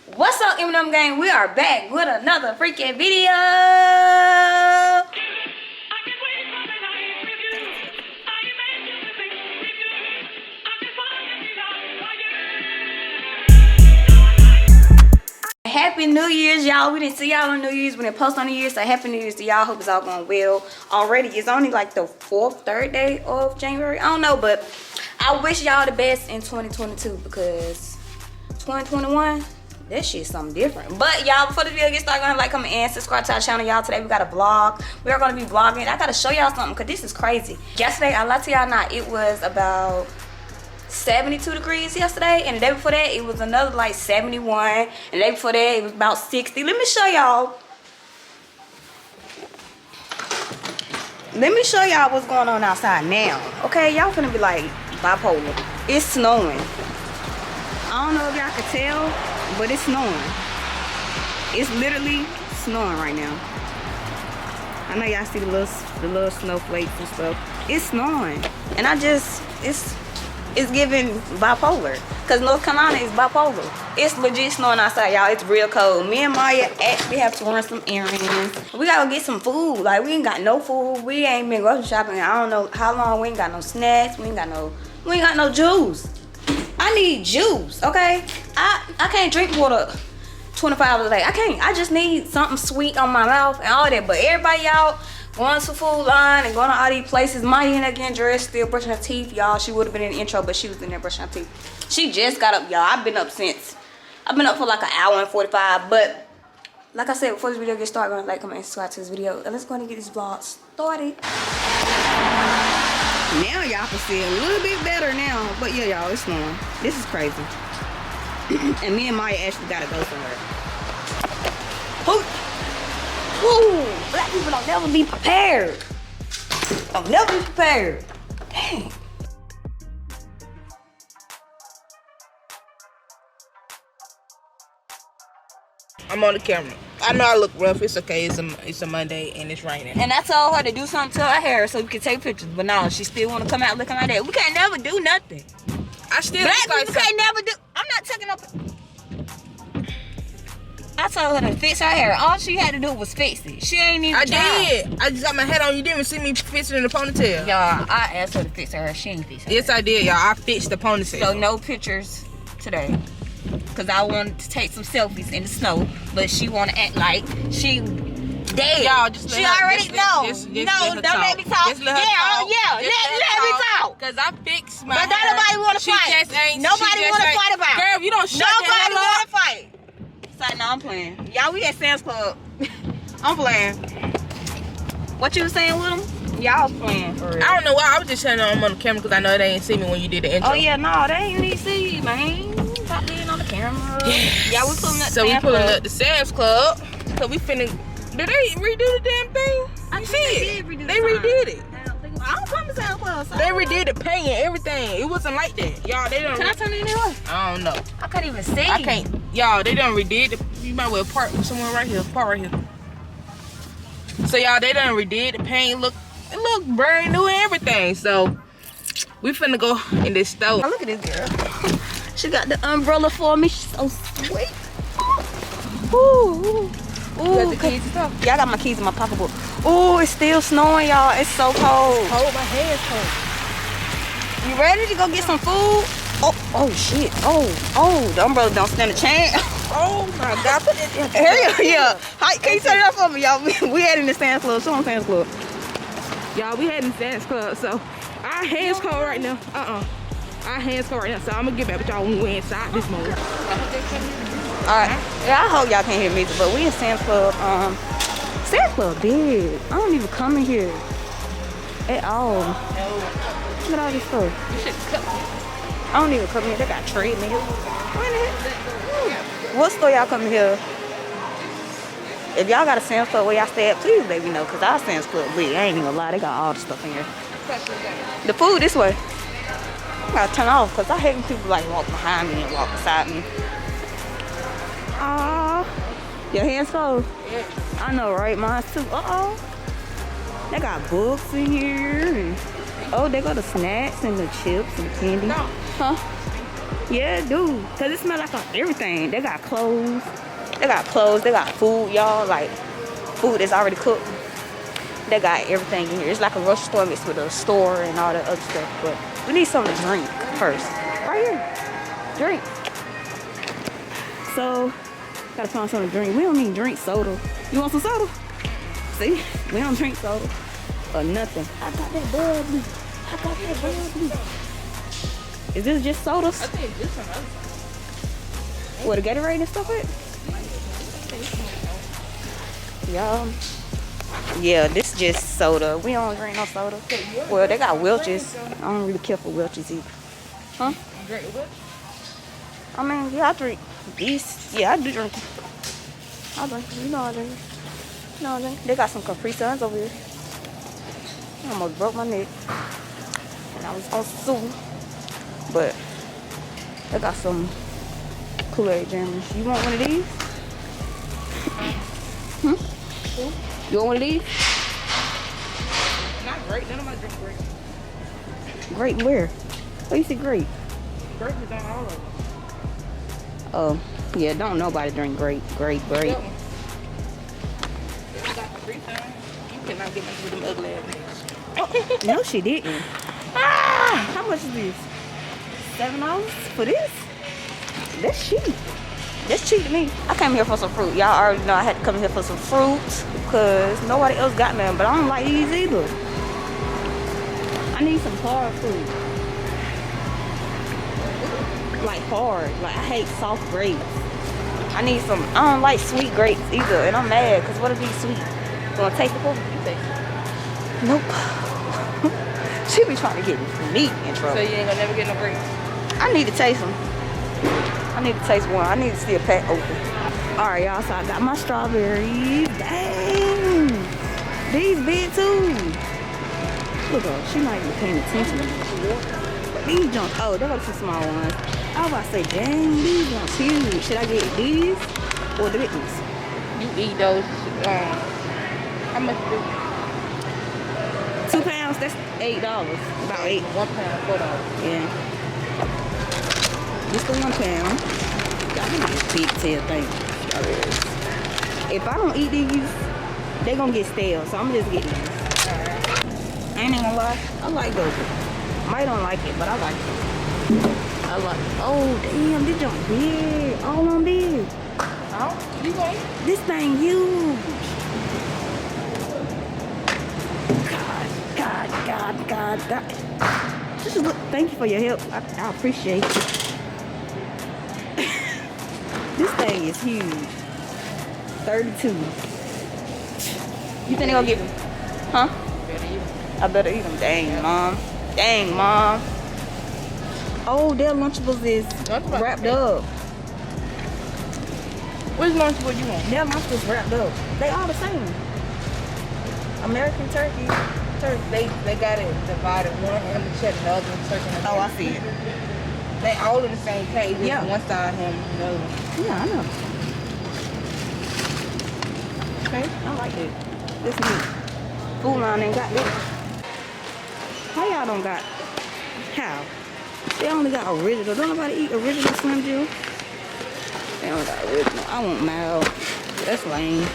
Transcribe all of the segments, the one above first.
What's up, Eminem gang? We are back with another freaking video. Happy New Year's, y'all. We didn't see y'all on New Year's. We didn't post on New Year's, so Happy New Year's to y'all. Hope it's all going well. Already, it's only like the third day of January. I don't know, but I wish y'all the best in 2022 because 2021, that shit's something different. But y'all, before the video gets started, go ahead and like, comment, and subscribe to our channel. Y'all, today we got a vlog. We are going to be vlogging. I got to show y'all something because this is crazy. Yesterday, I lied to y'all not, it was about 72 degrees yesterday, and the day before that it was another like 71, and the day before that it was about 60. Let me show y'all what's going on outside now. Okay, y'all finna be like bipolar. It's snowing. I don't know if y'all can tell, but it's snowing. It's literally snowing right now. I know y'all see the little snowflakes and stuff. It's snowing, and it's giving bipolar because North Carolina is bipolar. It's legit snowing outside, y'all. It's real cold. Me and Maya actually have to run some errands. We gotta get some food. Like, we ain't got no food. We ain't been grocery shopping. I don't know how long. We ain't got no snacks. We ain't got no juice. I need juice, okay? I can't drink water 24 hours a day. I can't. I just need something sweet on my mouth and all that. But everybody, y'all, going to Food Line and going to all these places. Maya in there getting dressed, still brushing her teeth, y'all. She would have been in the intro, but she was in there brushing her teeth. She just got up, y'all. I've been up for like an hour and 45. But like I said, before this video gets started, go ahead and like, comment, and subscribe to this video. And let's go ahead and get this vlog started. Now y'all can see a little bit better now. But yeah, y'all, it's snowing. This is crazy. And me and Maya actually gotta go somewhere. Woo! Black people don't never be prepared. Don't never be prepared. Dang. I'm on the camera. I know I look rough. It's okay. It's a Monday and it's raining. And I told her to do something to her hair so we could take pictures. But no, she still want to come out looking like that. We can't never do nothing. I still Black look like people can't never do. I'm not taking up. I told her to fix her hair. All she had to do was fix it. She ain't even did. I just got my head on. You didn't even see me fix it in the ponytail. Y'all, I asked her to fix her hair. She ain't fix her Yes, hair. I did, y'all. I fixed the ponytail. So no pictures today. Because I wanted to take some selfies in the snow. But she want to act like she dead. Y'all, just let she her, already know. No, Don't let me talk. Just let her talk. Yeah, let me talk. Because I fixed my But hair. nobody want to fight. Nobody want to fight about it. Girl, if you don't shut the hell Nobody want up. to fight. Sorry, no, I'm playing. Y'all, we at Sam's Club. I'm playing. What you was saying with them? Y'all was playing for real. I don't know why. I was just telling them I'm on the camera because I know they ain't see me when you did the intro. Oh, yeah, no, they ain't even see you, man. Stop being on the camera. Y'all, we pulling up So we pulling up the Sam's Club. So we finna. Did they redo the damn thing? I think they did redo They redid it. I don't come to Sam's Club. So They redid the paint and everything. It wasn't like that. Y'all, they done. Can I turn it anyway? I don't know. I can't even see. I can't. Y'all, they done redid it. You might well park somewhere right here. Park right here. So y'all, they done redid the paint. It look brand new and everything. So we finna go in this store. Oh, look at this girl. She got the umbrella for me. She's so sweet. Ooh. You got the keys and stuff? Yeah, I got my keys in my pocketbook. Ooh, it's still snowing, y'all. It's so cold. Hold my hands cold. You ready to go get some food? Oh shit. Oh, the umbrella don't stand a chance. Oh my God. Put it in. Yeah. Hi, can you turn it off for me, y'all? We heading to Sam's Club. Show them Sam's Club. Y'all, we heading to Sam's Club. So our hands cold right now. Our hands cold right now. So I'm gonna get back with y'all when we inside this moment. Alright. Yeah, I hope y'all can't hear me, but we in Sam's Club. Sam's Club big. I don't even come in here at all. Look at all this stuff. I don't even come in here. They got treadmills. What store y'all come here? If y'all got a Sam's Club where y'all stay at, please let me know, because our Sam's Club big. I ain't even gonna lie, they got all the stuff in here. The food this way. I gotta turn off, because I hate when people like walk behind me and walk beside me. Aww. Your hands cold? Yeah. I know, right? Mine too. Uh-oh. They got books in here. And, oh, they got the snacks and the chips and candy. No. Huh? Yeah, it do. Cause it smell like everything. They got clothes. They got clothes. They got food, y'all. Like food that's already cooked. They got everything in here. It's like a grocery store mixed with a store and all that other stuff. But we need something to drink first. Right here. Drink. So, gotta find something to drink. We don't even drink soda. You want some soda? See? We don't drink soda or nothing. I got that bubbly. I got that bubbly. Is this just sodas? I think this one else. What, the Gatorade and stuff it? Y'all. Yeah, this just soda. We don't drink no soda. Well, they got Welch's. I don't really care for Welch's either. Huh? You drink what? I mean, yeah, I drink these. Yeah, I do drink. I drink. You know I drink. You know I drink. They got some Capri Suns over here. I almost broke my neck. And I was on sue. But they got some Kool-Aid jammers. You want one of these? Hmm? You want one of these? Not grape. None of my drink grape. Grape where? Oh, you said grape. Grape is on all of them. Oh, yeah, don't nobody drink grape. Grape. That one. If you got the free time, you cannot get me with them ugly ass niggas. No, she didn't. Ah! How much is this? $7 for this? That's cheap. That's cheap to me. I came here for some fruit. Y'all already know I had to come here for some fruits because nobody else got none, but I don't like these either. I need some hard fruit. Like hard. Like I hate soft grapes. I need some, I don't like sweet grapes either, and I'm mad because what if these sweet? Gonna taste it for me? You taste it. Nope. She be trying to get me in trouble. So you ain't gonna never get no grapes? I need to taste them. I need to taste one. I need to see a pack open. All right, y'all. So I got my strawberries. Dang, these big too. Look at her. She not even paying attention. These junk. Oh, they're some small ones. I was about to say, dang, these ones huge. Should I get these or the big ones? You eat those. How much do? 2 pounds. That's $8. About 8. 1 pound, $4. Yeah. Just the 1 pound. Y'all can get big tail thing. If I don't eat these, they gonna get stale. So I'm just getting these. Alright. I ain't gonna lie. I like those. Might don't like it, but I like it. I like it. Oh damn, this junk big. All on big. Oh, you going? This thing huge. God. This is look. Thank you for your help. I appreciate it. This thing is huge. 32. You think they gonna get them? Huh? I better eat them. Dang, Mom. Oh, their Lunchables is wrapped up. Which Lunchable you want? Their Lunchables wrapped up. They all the same. American turkey. They got it divided. One ham and cheddar, the other one turkey. Oh, I see it. They all in the same cage. Yeah. One side ham, the other one. Yeah, I know. Okay, I like it. This neat. Food Line ain't got this. How y'all don't got? How? They only got original. Don't nobody eat original Slim Jim? They only got original. I want mild. That's lame.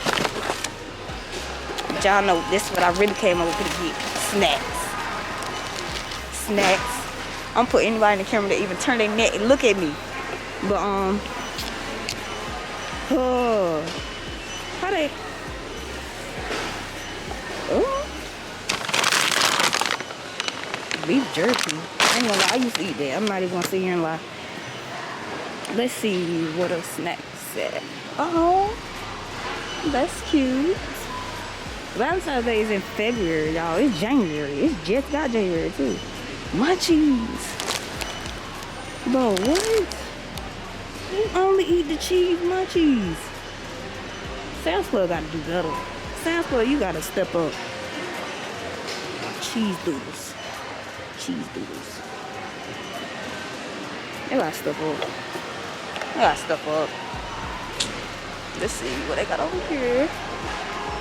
But y'all know this is what I really came over to get. Snacks. I'm putting anybody in the camera to even turn their neck and look at me. But how they? Oh, beef jerky. I ain't gonna lie, I used to eat that. I'm not even gonna sit here and lie. Let's see what a snack at. Oh, that's cute. Valentine's Day is in February, y'all. It's January. It's just got January too. Munchies. Bro, what? You only eat the cheese munchies. Sam's Club gotta do better. Sam's Club, you gotta step up. Cheese doodles. They gotta step up. Let's see what they got over here.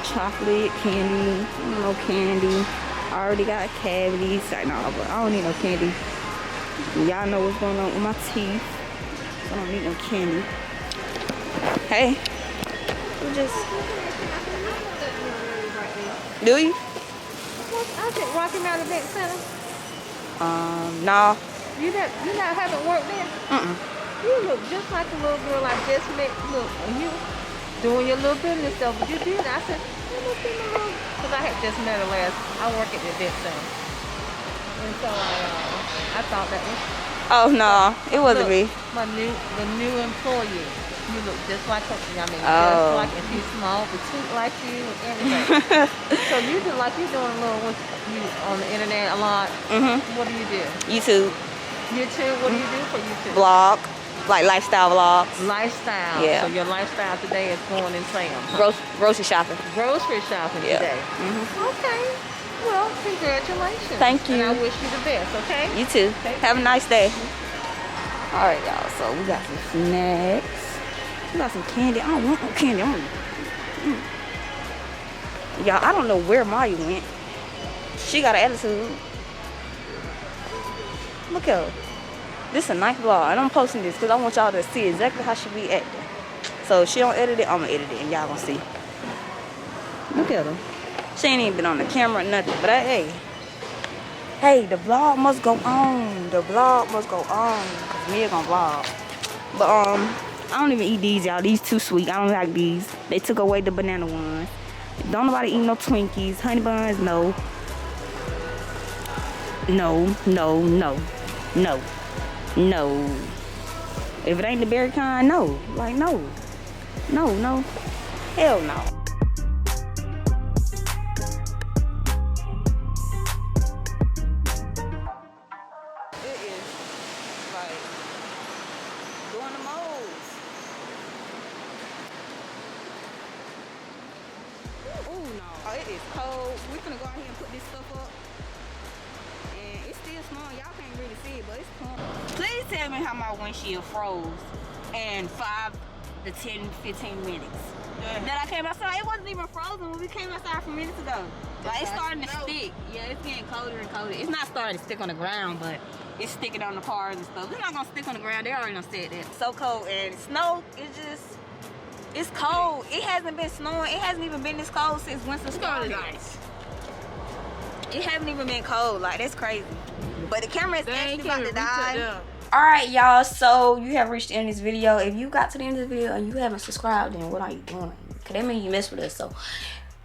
Chocolate, candy, no candy. I already got cavities. No, but I don't need no candy. Y'all know what's going on with my teeth. I don't need no candy. Hey, we just. Do you? I think Rocky Mountain Event Center. No. You not haven't worked there? You look just like a little girl I just met. Look, and you doing your little business stuff, but you did. I said, let me see my little, because I had just met her last. I work at the event center, and so I thought that was. Oh no, it wasn't Look, me. the new employee. You look just like her. I mean, Oh. just like, and she's small, petite like you, and everything. So you do like you're doing a little you on the internet a lot. What do you do? YouTube YouTube. What do you do for YouTube? vlog, like lifestyle vlogs. Lifestyle. Yeah. So your lifestyle today is going in Sam's. Huh? Grocery shopping. Grocery shopping Yeah. today. Okay. Well, congratulations. Thank you. And I wish you the best. Okay. You too. Have a nice day. All right, y'all. So we got some snacks. We got some candy. I don't want no candy. Y'all, I don't know where Maya went. She got an attitude. Look at her. This is a nice vlog, and I'm posting this because I want y'all to see exactly how she be acting. So if she don't edit it, I'm gonna edit it, and y'all gonna see. Look at her. She ain't even been on the camera or nothing, but hey, the vlog must go on. The vlog must go on, cause Mia gonna vlog. But I don't even eat these, y'all. These too sweet. I don't like these. They took away the banana ones. Don't nobody eat no Twinkies, honey buns. No. If it ain't the berry kind, no. Like no. Hell no. It is like doing the moles. Oh no. It is cold. We finna go out here and put this stuff up. And it's still snowing. Y'all can't really see it, but it's snowing. Please tell me how my windshield froze in 5 to 10, 15 minutes. That I came outside, it wasn't even frozen when we came outside from minutes ago. Like it's starting to stick. Yeah, it's getting colder and colder. It's not starting to stick on the ground, but it's sticking on the cars and stuff. It's not gonna stick on the ground. They already done said that. So cold, and snow is just, it's cold. It hasn't been snowing. It hasn't even been this cold since winter started. Nice. It hasn't even been cold. Like that's crazy. But the camera is actually about to die. All Alright y'all, so you have reached the end of this video. If you got to the end of the video and you haven't subscribed, then what are you doing? Cause that means you mess with us. So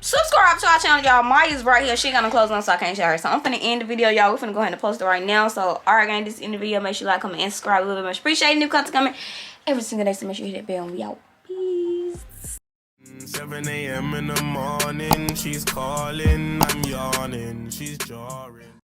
subscribe to our channel, y'all. Maya's right here. She got no clothes on, so I can't show her. So I'm finna end the video, y'all. We're finna go ahead and post it right now. So alright gang, this is the end of the video. Make sure you like, comment, and subscribe. A little bit much appreciate new content coming every single day. So make sure you hit that bell and we out. Peace. 7 a.m. in the morning, she's calling, I'm young.